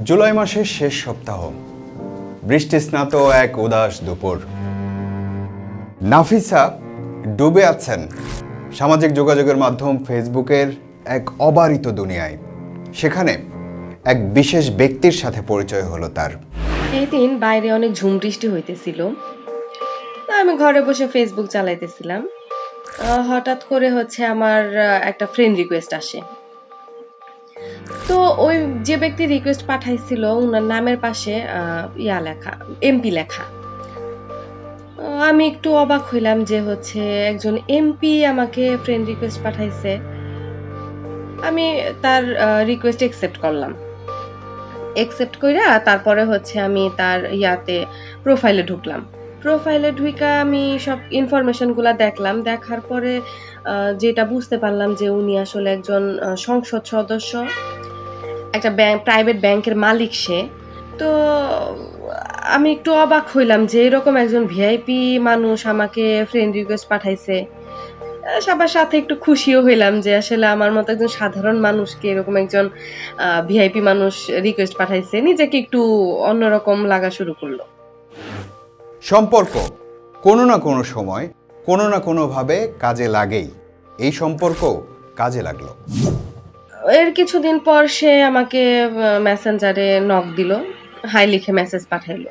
জুলাই মাসের শেষ সপ্তাহ, বৃষ্টিস্নাত এক উদাস দুপুর। নাফিসা ডুবে আছেন সামাজিক যোগাযোগের মাধ্যম ফেসবুকের এক অবারিত দুনিয়ায়। সেখানে এক বিশেষ ব্যক্তির সাথে পরিচয় হলো তার। এই দিন বাইরে অনেক ঝুম বৃষ্টি হইতেছিল। আমি ঘরে বসে ফেসবুক চালাইতেছিলাম। হঠাৎ করে আমার একটা ফ্রেন্ড রিকোয়েস্ট আসে। তো ওই যে ব্যক্তি রিকোয়েস্ট পাঠাইছিল ওনার নামের পাশে লেখা, এমপি লেখা। আমি একটু অবাক হইলাম যে একজন এমপি আমাকে ফ্রেন্ড রিকোয়েস্ট পাঠাইছে। আমি তার রিকোয়েস্ট একসেপ্ট করলাম। একসেপ্ট কইরা তারপরে আমি তার প্রোফাইলে ঢুকলাম। প্রোফাইলে ঢুইকা আমি সব ইনফরমেশনগুলা দেখলাম। দেখার পরে যেটা বুঝতে পারলাম যে উনি আসলে একজন সংসদ সদস্য, একটা প্রাইভেট ব্যাংকের মালিক সে। তো আমি একটু অবাক হইলাম যে এরকম একজন ভিআইপি মানুষ আমাকে ফ্রেন্ড রিকোয়েস্ট পাঠাইছে। সবার সাথে একটু খুশিও হইলাম যে আসলে আমার মতো একজন সাধারণ মানুষকে এরকম একজন ভিআইপি মানুষ রিকোয়েস্ট পাঠাইছে। নিজেকে একটু অন্যরকম লাগা শুরু করলো। সম্পর্ক কোনো না কোনো সময় কোনো না কোনোভাবে কাজে লাগেই। এই সম্পর্ক কাজে লাগলো। এর কিছুদিন পর সে আমাকে মেসেঞ্জারে নক দিল, হাই লিখে মেসেজ পাঠাইলো।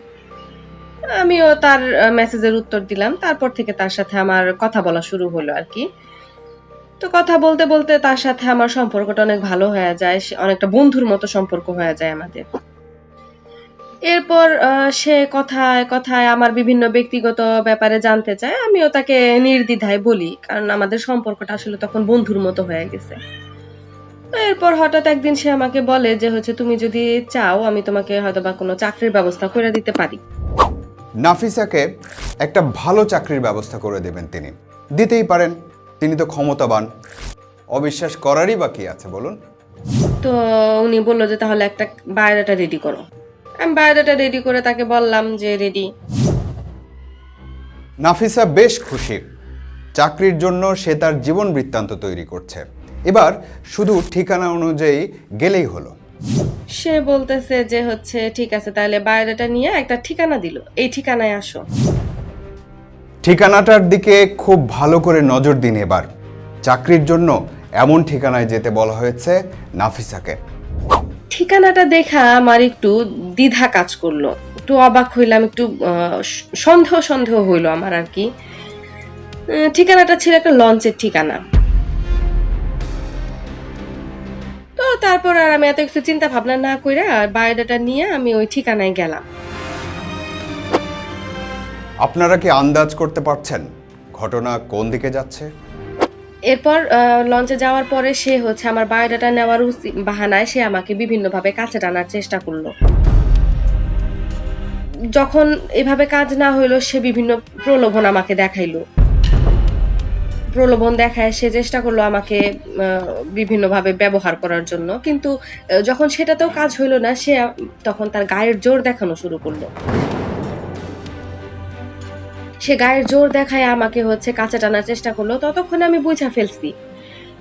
আমিও তার মেসেজের উত্তর দিলাম। তারপর থেকে তার সাথে আমার কথা বলা শুরু হলো আর কি। তো কথা বলতে বলতে তার সাথে আমার সম্পর্কটা অনেক ভালো হয়ে যায়, অনেকটা বন্ধুর মতো সম্পর্ক হয়ে যায় আমাদের। এরপর সে কথায় কথায় আমার বিভিন্ন ব্যক্তিগত ব্যাপারে জানতে চায়। আমিও তাকে নির্দ্বিধায় বলি, কারণ আমাদের সম্পর্কটা আসলে তখন বন্ধুর মতো হয়ে গেছে। এরপর হঠাৎ একদিন সে আমাকে বলে যে তুমি যদি চাও আমি তোমাকে হয়তো বা কোনো চাকরির ব্যবস্থা করে দিতে পারি। নাফিসাকে একটা ভালো চাকরির ব্যবস্থা করে দেবেন তিনি, দিতেই পারেন। তিনি তো ক্ষমতাবান, অবিশ্বাস করারই বাকি আছে বলুন। তো উনি বললো যে তাহলে একটা বায়োডাটা রেডি করো। আমি বায়োডাটা রেডি করে তাকে বললাম যে রেডি। নাফিসা বেশ খুশি। চাকরির জন্য সে তার জীবন বৃত্তান্ত তৈরি করছে। এবার শুধু ঠিকানা অনুযায়ী গেলেই হলো। সে বলতেছে যে ঠিক আছে, তাহলে বায়োডাটা নিয়ে একটা ঠিকানা দিল, এই ঠিকানায় আসো। ঠিকানাটার দিকে খুব ভালো করে নজর দিন। এবার চাকরির জন্য এমন ঠিকানায় যেতে বলা হয়েছে নাফিসাকে। ঠিকানাটা দেখা আমার একটু দ্বিধা কাজ করলো, একটু অবাক হইলাম, একটু সন্দেহ হইলো আমার আর কি। ঠিকানাটা ছিল একটা লঞ্চের ঠিকানা। তো তারপর আর আমি এত কিছু চিন্তা ভাবনা না কইরা বায়োডাটা নিয়ে আমি ওই ঠিকানায় গেলাম। আপনারা কি আন্দাজ করতে পারছেন ঘটনা কোন দিকে যাচ্ছে? এরপর লঞ্চে যাওয়ার পরে সে আমার বায়োডাটা নেওয়ার বাহানায় সে আমাকে বিভিন্নভাবে কাছে টানার চেষ্টা করলো। যখন এভাবে কাজ না হইলো সে বিভিন্ন প্রলোভন আমাকে দেখাইলো। প্রলোভন দেখায় সে চেষ্টা করলো আমাকে বিভিন্নভাবে ব্যবহার করার জন্য, কিন্তু যখন সেটাতেও কাজ হইলো না সে তখন তার গায়ের জোর দেখানো শুরু করলো। সে গায়ের জোর দেখায় আমাকে কাছে টানার চেষ্টা করলো। ততক্ষণে আমি বুঝা ফেলছি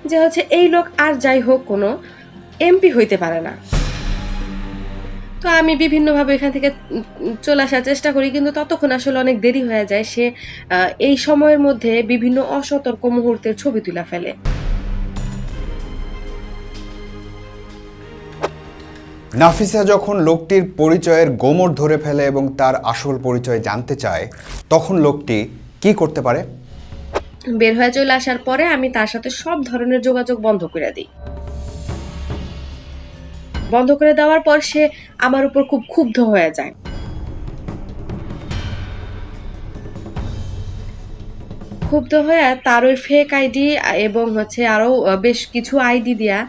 যে এই লোক আর যাই হোক কোনো এমপি হইতে পারে না। তো আমি বিভিন্নভাবে এখান থেকে চলে আসার চেষ্টা করি, কিন্তু ততক্ষণ আসলে অনেক দেরি হয়ে যায়। সে এই সময়ের মধ্যে বিভিন্ন অসতর্ক মুহূর্তের ছবি তুলে ফেলে। নাফিসা যখন লোকটির পরিচয়ের গোমর ধরে ফেলে এবং তার আসল পরিচয় জানতে চায়, তখন লোকটি কি করতে পারে? বের হয়ে চলে আসার পরে আমি তার সাথে সব ধরনের যোগাযোগ বন্ধ করে দিই। বন্ধ করে দেওয়ার পর সে আমার উপর খুব ক্ষুব্ধ হয়ে যায়। ক্ষুব্ধ হয়ে তার ওই ফেক আইডি এবং আরো বেশ কিছু আইডি দিয়া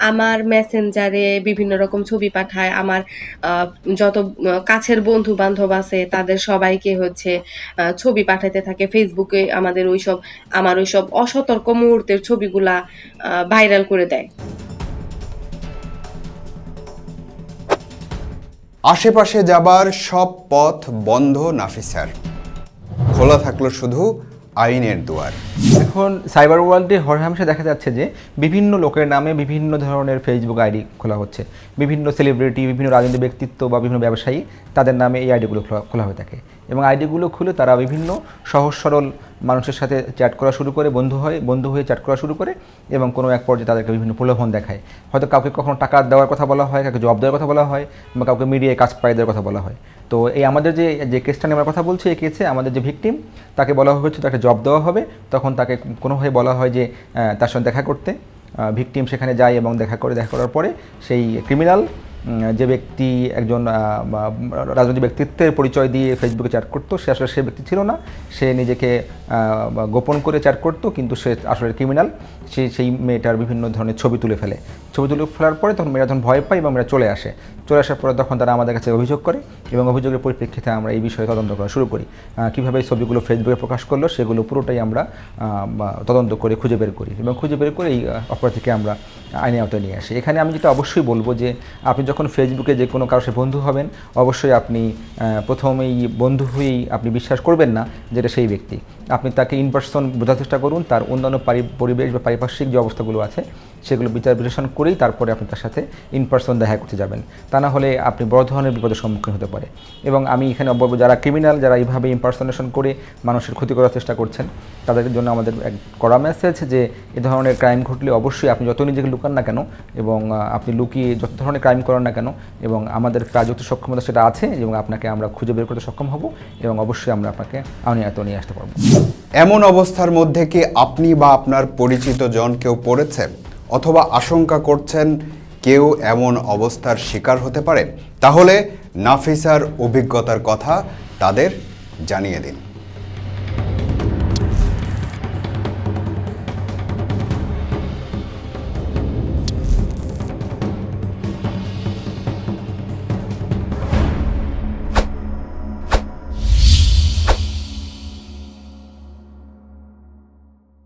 আমার মেসেঞ্জারে বিভিন্ন রকম ছবি পাঠায়। আমার যত কাছের বন্ধু বান্ধব আছে তাদের সবাইকে ছবি পাঠাতে থাকে। ফেসবুকে আমার ওইসব অসতর্ক মুহূর্তের ছবিগুলা ভাইরাল করে দেয়। আশেপাশে যাবার সব পথ বন্ধ নাফিসার। খোলা থাকলো শুধু আইনের দুয়ার। এখন সাইবার ওয়ার্ল্ডে হরহামেশা দেখা যাচ্ছে যে বিভিন্ন লোকের নামে বিভিন্ন ধরনের ফেসবুক আইডি খোলা হচ্ছে। বিভিন্ন সেলিব্রিটি, বিভিন্ন রাজনৈতিক ব্যক্তিত্ব বা বিভিন্ন ব্যবসায়ী তাদের নামে এই আইডিগুলো খোলা হয়ে থাকে এবং আইডিগুলো খুলে তারা বিভিন্ন সহজ সরল মানুষের সাথে চ্যাট করা শুরু করে, বন্ধু হয়ে চ্যাট করা শুরু করে এবং কোনো এক পর্যায়ে তাদেরকে বিভিন্ন প্রলোভন দেখায়। হয়তো কাউকে কখনো টাকা দেওয়ার কথা বলা হয়, কাউকে জব দেওয়ার কথা বলা হয় বা কাউকে মিডিয়ায় কাজ পাই দেওয়ার কথা বলা হয়। তো এই আমাদের যে কেসটা নিয়ে আমরা কথা বলছি, এই কেসে আমাদের যে ভিকটিম তাকে বলা হয়েছে তাকে জব দেওয়া হবে, তখন তাকে কোনোভাবে বলা হয় যে তার সঙ্গে দেখা করতে। ভিকটিম সেখানে যায় এবং দেখা করার পরে সেই ক্রিমিনাল যে ব্যক্তি একজন রাজনৈতিক ব্যক্তিত্বের পরিচয় দিয়ে ফেসবুকে চ্যাট করতো, সে আসলে সে ব্যক্তি ছিল না, সে নিজেকে গোপন করে চ্যাট করতো, কিন্তু সে আসলে ক্রিমিনাল। সেই মেয়েটার বিভিন্ন ধরনের ছবি তুলে ফেলার পরে তখন মেয়েরা যখন ভয় পায় এবং মেয়েরা চলে আসার পরে তখন তারা আমাদের কাছে অভিযোগ করে এবং অভিযোগের পরিপ্রেক্ষিতে আমরা এই বিষয়ে তদন্ত করা শুরু করি। কীভাবে এই ছবিগুলো ফেসবুকে প্রকাশ করলো সেগুলো পুরোটাই আমরা তদন্ত করে খুঁজে বের করি এবং খুঁজে বের করে এই অপরাধীকে আমরা আইনের আওতায় নিয়ে আসি। এখানে আমি যেটা অবশ্যই বলবো যে আপনি যখন ফেসবুকে যে কোনো কারোর সাথে বন্ধু হবেন, অবশ্যই আপনি প্রথমেই বন্ধু হয়েই আপনি বিশ্বাস করবেন না যেটা সেই ব্যক্তি। আপনি তাকে ইন পার্সন বোঝার চেষ্টা করুন, তার অন্যান্য পরিবেশ বা পারিপার্শ্বিক যে অবস্থাগুলো আছে সেগুলো বিচার বিশ্লেষণ করেই তারপরে আপনি তার সাথে ইন পার্সন দেখা করতে যাবেন, তা না হলে আপনি বড় ধরনের বিপদের সম্মুখীন হতে পারে। এবং আমি এখানে বলবো যারা ক্রিমিনাল, যারা এইভাবে ইম্পার্সনেশন করে মানুষের ক্ষতি করার চেষ্টা করছেন, তাদের জন্য আমাদের এক কড়া মেসেজ যে এ ধরনের ক্রাইম ঘটলে অবশ্যই আপনি যত নিজেকে লুকান না কেন এবং আপনি লুকিয়ে যত ধরনের ক্রাইম করেন না কেন, এবং আমাদের প্রযুক্তি সক্ষমতা সেটা আছে এবং আপনাকে আমরা খুঁজে বের করতে সক্ষম হব এবং অবশ্যই আমরা আপনাকে আইনের আওতায় নিয়ে আসতে পারবো। এমন অবস্থার মধ্যে কি আপনি বা আপনার পরিচিত জন কেউ পড়েছে অথবা আশঙ্কা করছেন কেউ এমন অবস্থার শিকার হতে পারে? তাহলে নাফিসার অভিজ্ঞতার কথা তাদের জানিয়ে দিন।